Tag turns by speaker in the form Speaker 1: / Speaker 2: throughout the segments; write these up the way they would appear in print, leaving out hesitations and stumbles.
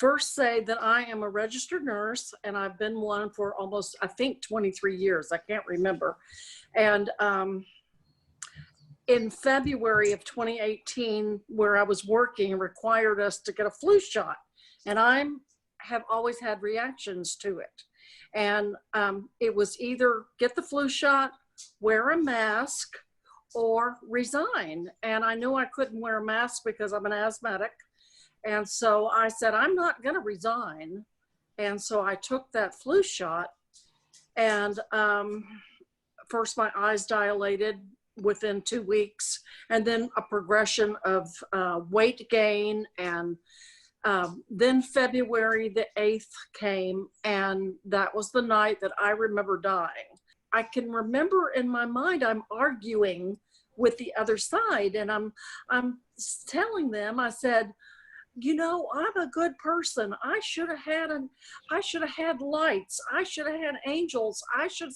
Speaker 1: first say that I am a registered nurse, and I've been one for almost, I think, 23 years. I can't remember. And in February of 2018, where I was working, required us to get a flu shot. And I have always had reactions to it. And it was either get the flu shot, wear a mask, or resign. And I knew I couldn't wear a mask because I'm an asthmatic. And so I said, I'm not going to resign. And so I took that flu shot, and first my eyes dilated within 2 weeks, and then a progression of weight gain. And then February the 8th came, and that was the night that I remember dying. I can remember in my mind, I'm arguing with the other side, and I'm telling them, I said, you know, I'm a good person. I should have had lights. I should have had angels. I should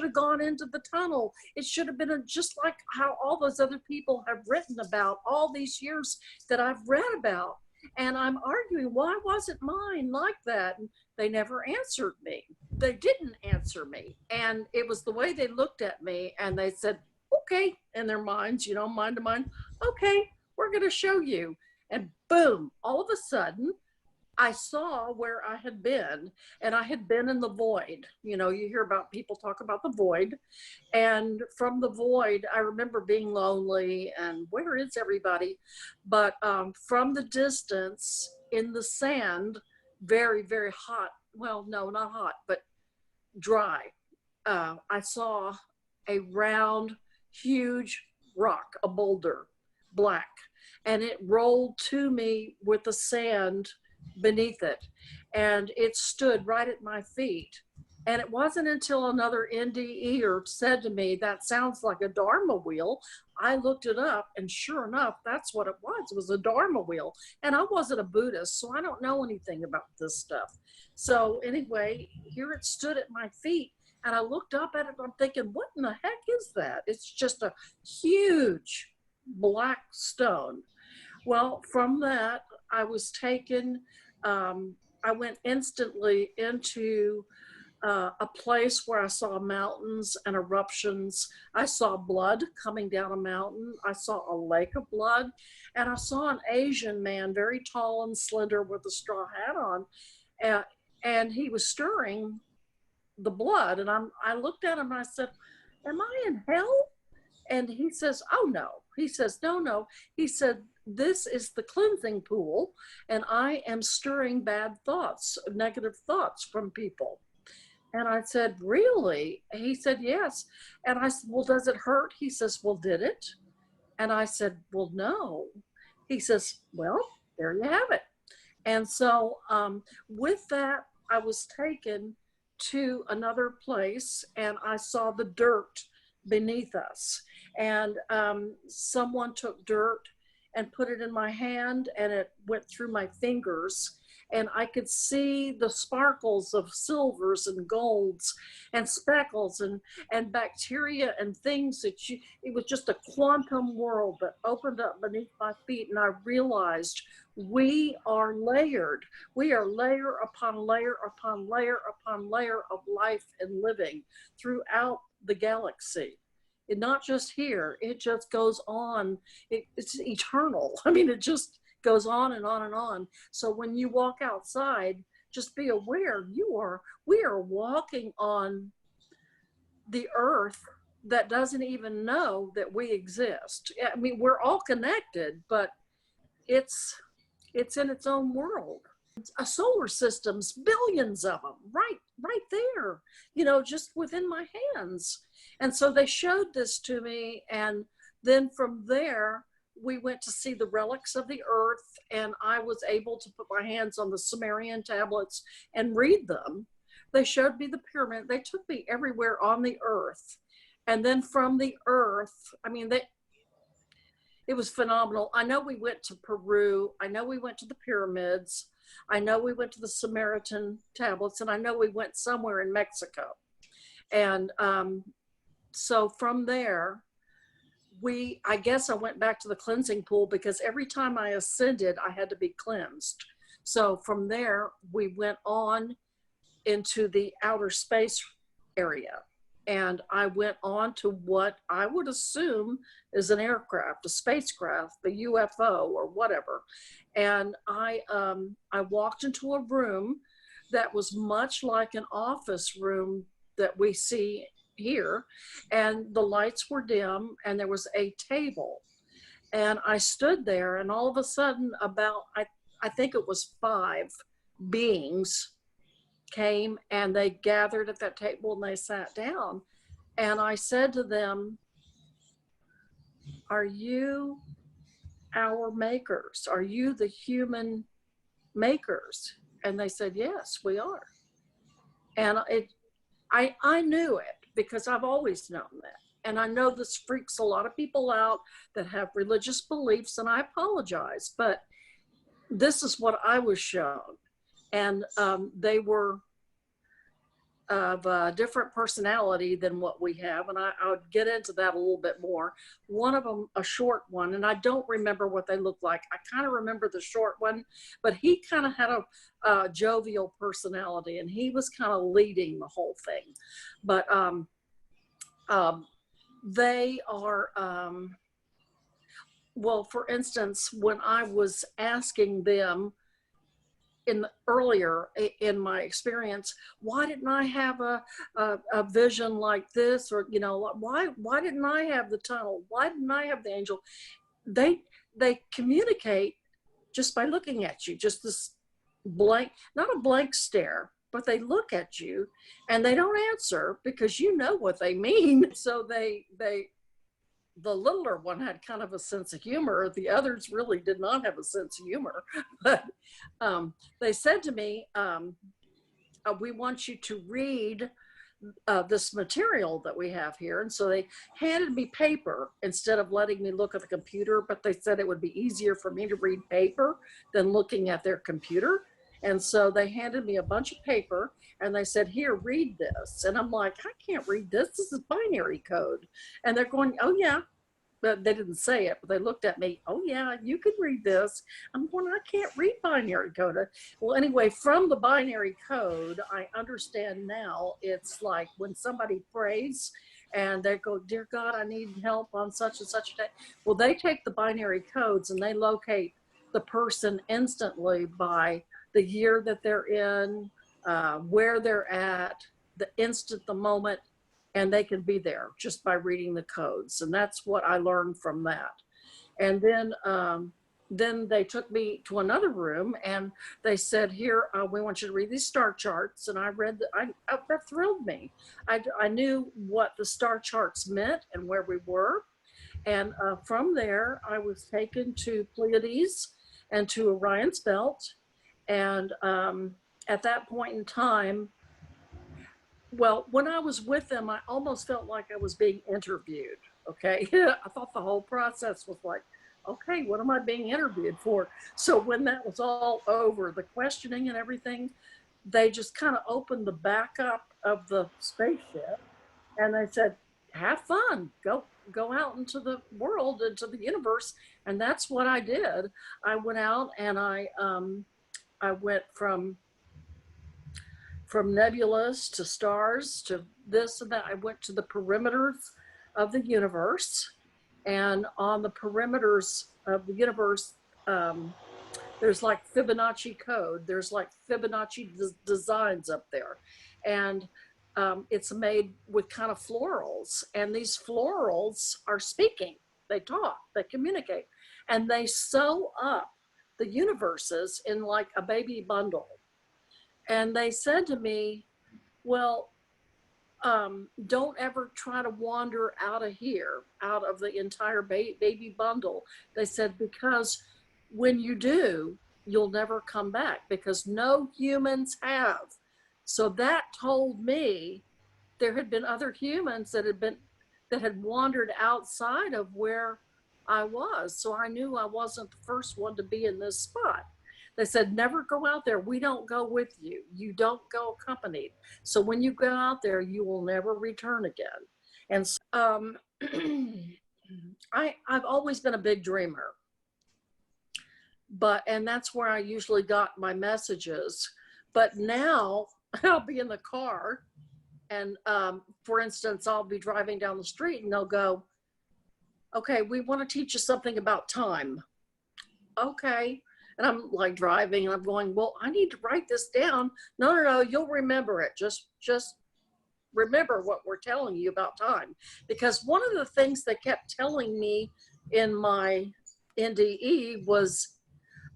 Speaker 1: have gone into the tunnel. It should have been just like how all those other people have written about all these years that I've read about. And I'm arguing, why wasn't mine like that? And they never answered me. They didn't answer me. And it was the way they looked at me, and they said, okay, in their minds, you know, mind to mind, okay, we're going to show you. And boom, all of a sudden, I saw where I had been, and I had been in the void. You know, you hear about people talk about the void. And from the void, I remember being lonely and where is everybody? But from the distance in the sand, very, very hot. Well, no, not hot, but dry. I saw a round, huge rock, a boulder, black. And it rolled to me with the sand beneath it. And it stood right at my feet. And it wasn't until another NDE said to me, that sounds like a Dharma wheel. I looked it up, and sure enough, that's what it was. It was a Dharma wheel. And I wasn't a Buddhist, so I don't know anything about this stuff. So anyway, here it stood at my feet. And I looked up at it, and I'm thinking, what in the heck is that? It's just a huge black stone. Well, from that, I was taken, I went instantly into a place where I saw mountains and eruptions. I saw blood coming down a mountain. I saw a lake of blood, and I saw an Asian man, very tall and slender with a straw hat on, and he was stirring the blood. And I looked at him and I said, am I in hell? And he says, oh no. He says, no. He said, this is the cleansing pool, and I am stirring bad thoughts, negative thoughts from people. And I said, really? He said, yes. And I said, well, does it hurt? He says, well, did it? And I said, well, no. He says, well, there you have it. And so with that, I was taken to another place, and I saw the dirt beneath us. And someone took dirt and put it in my hand, and it went through my fingers, and I could see the sparkles of silvers and golds and speckles and bacteria and things that it was just a quantum world that opened up beneath my feet. And I realized we are layered. We are layer upon layer upon layer upon layer of life and living throughout the galaxy. It not just here, it just goes on. It's eternal. I mean, it just goes on and on and on. So when you walk outside, just be aware we are walking on the earth that doesn't even know that we exist. I mean, we're all connected, but it's in its own world. A solar system's billions of them right there, you know, just within my hands. And so they showed this to me, and then from there we went to see the relics of the earth, and I was able to put my hands on the Sumerian tablets and read them. They showed me the pyramid. They took me everywhere on the earth. And then from the earth, I mean, it was phenomenal. I know we went to Peru. I know we went to the pyramids. I know we went to the Samaritan tablets, and I know we went somewhere in Mexico. And so from there, I guess I went back to the cleansing pool, because every time I ascended, I had to be cleansed. So from there, we went on into the outer space area. And I went on to what I would assume is an aircraft, a spacecraft, a UFO or whatever. And I walked into a room that was much like an office room that we see here. And the lights were dim and there was a table. And I stood there, and all of a sudden, I think it was 5 beings came and they gathered at that table and they sat down. And I said to them, "Are you our makers? Are you the human makers?" And they said, "Yes, we are." And I knew it because I've always known that. And I know this freaks a lot of people out that have religious beliefs, and I apologize, but this is what I was shown. And they were of a different personality than what we have. And I would get into that a little bit more. One of them, a short one, and I don't remember what they looked like. I kind of remember the short one, but he kind of had a jovial personality, and he was kind of leading the whole thing. But they are, well, for instance, when I was asking them earlier in my experience, why didn't I have a vision like this? Or, you know, why didn't I have the tunnel? Why didn't I have the angel? They communicate just by looking at you, just this blank, not a blank stare, but they look at you and they don't answer because you know what they mean. So the littler one had kind of a sense of humor. The others really did not have a sense of humor. But they said to me, we want you to read this material that we have here. And so they handed me paper instead of letting me look at the computer, but they said it would be easier for me to read paper than looking at their computer. And so they handed me a bunch of paper and they said, "Here, read this." And I'm like, "I can't read this. This is binary code." And they're going, "Oh yeah." But they didn't say it, but they looked at me, "Oh yeah, you can read this." I'm going, "I can't read binary code." Well, anyway, from the binary code, I understand now it's like when somebody prays and they go, "Dear God, I need help on such and such a day." Well, they take the binary codes and they locate the person instantly by the year that they're in, where they're at, the instant, the moment, and they can be there just by reading the codes. And that's what I learned from that. And then they took me to another room and they said, "Here, we want you to read these star charts." And I read, that thrilled me. I knew what the star charts meant and where we were. And from there, I was taken to Pleiades and to Orion's belt. And at that point in time, well, when I was with them, I almost felt like I was being interviewed. Okay. I thought the whole process was like, okay, what am I being interviewed for? So when that was all over, the questioning and everything, they just kind of opened the back up of the spaceship and they said, "Have fun, go out into the world, into the universe." And that's what I did. I went out and I went from nebulas to stars to this and that. I went to the perimeters of the universe, and on the perimeters of the universe, there's like Fibonacci code. There's like Fibonacci designs up there, and it's made with kind of florals, and these florals are speaking. They talk, they communicate, and they sew up the universes in like a baby bundle. And they said to me, "Well, don't ever try to wander out of here, out of the entire baby bundle." They said, "Because when you do, you'll never come back because no humans have." So that told me there had been other humans that had wandered outside of where I was. So I knew I wasn't the first one to be in this spot. They said, "Never go out there. We don't go with you. You don't go accompanied. So when you go out there, you will never return again." And so, I've always been a big dreamer. and that's where I usually got my messages. But now I'll be in the car and, for instance, I'll be driving down the street and they'll go, okay, we want to teach you something about time. Okay. And I'm like driving and I'm going, well, I need to write this down. No, you'll remember it. Just remember what we're telling you about time. Because one of the things they kept telling me in my NDE was,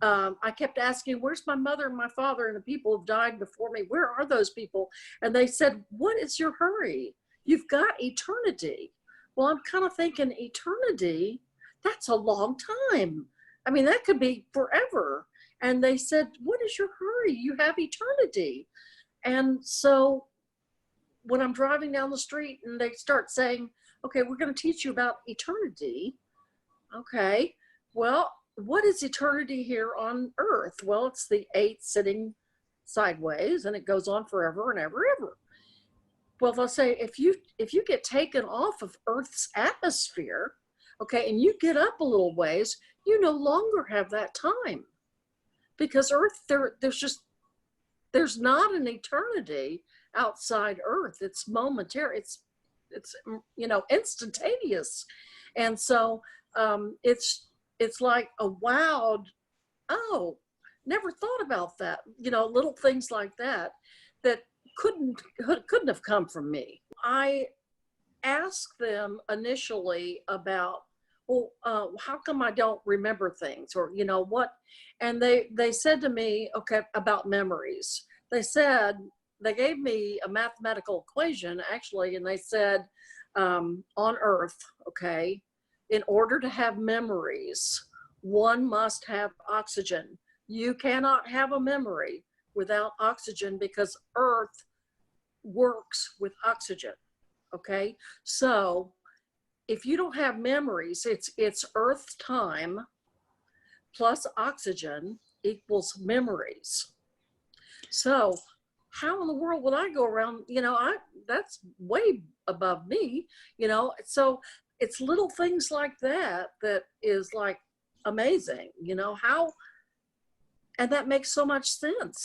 Speaker 1: I kept asking, where's my mother and my father and the people who've died before me? Where are those people? And they said, what is your hurry? You've got eternity. Well, I'm kind of thinking eternity, that's a long time. I mean, that could be forever. And they said, what is your hurry? You have eternity. And so when I'm driving down the street and they start saying, okay, we're going to teach you about eternity. Okay, well, what is eternity here on earth? Well, it's the 8 sitting sideways and it goes on forever and ever. Well, they'll say, if you get taken off of Earth's atmosphere, okay, and you get up a little ways, you no longer have that time. Because Earth, there's not an eternity outside Earth. It's momentary. It's instantaneous. And so it's like a wowed, oh, never thought about that. Little things like that couldn't have come from me. I asked them initially about, well, how come I don't remember things, or what? And they said to me, okay, about memories. They gave me a mathematical equation actually, and they said, on Earth, okay, in order to have memories, one must have oxygen. You cannot have a memory without oxygen because Earth works with oxygen, okay? So if you don't have memories, it's Earth time plus oxygen equals memories. So how in the world would I go around, that's way above me, so it's little things like that is like amazing, how, and that makes so much sense.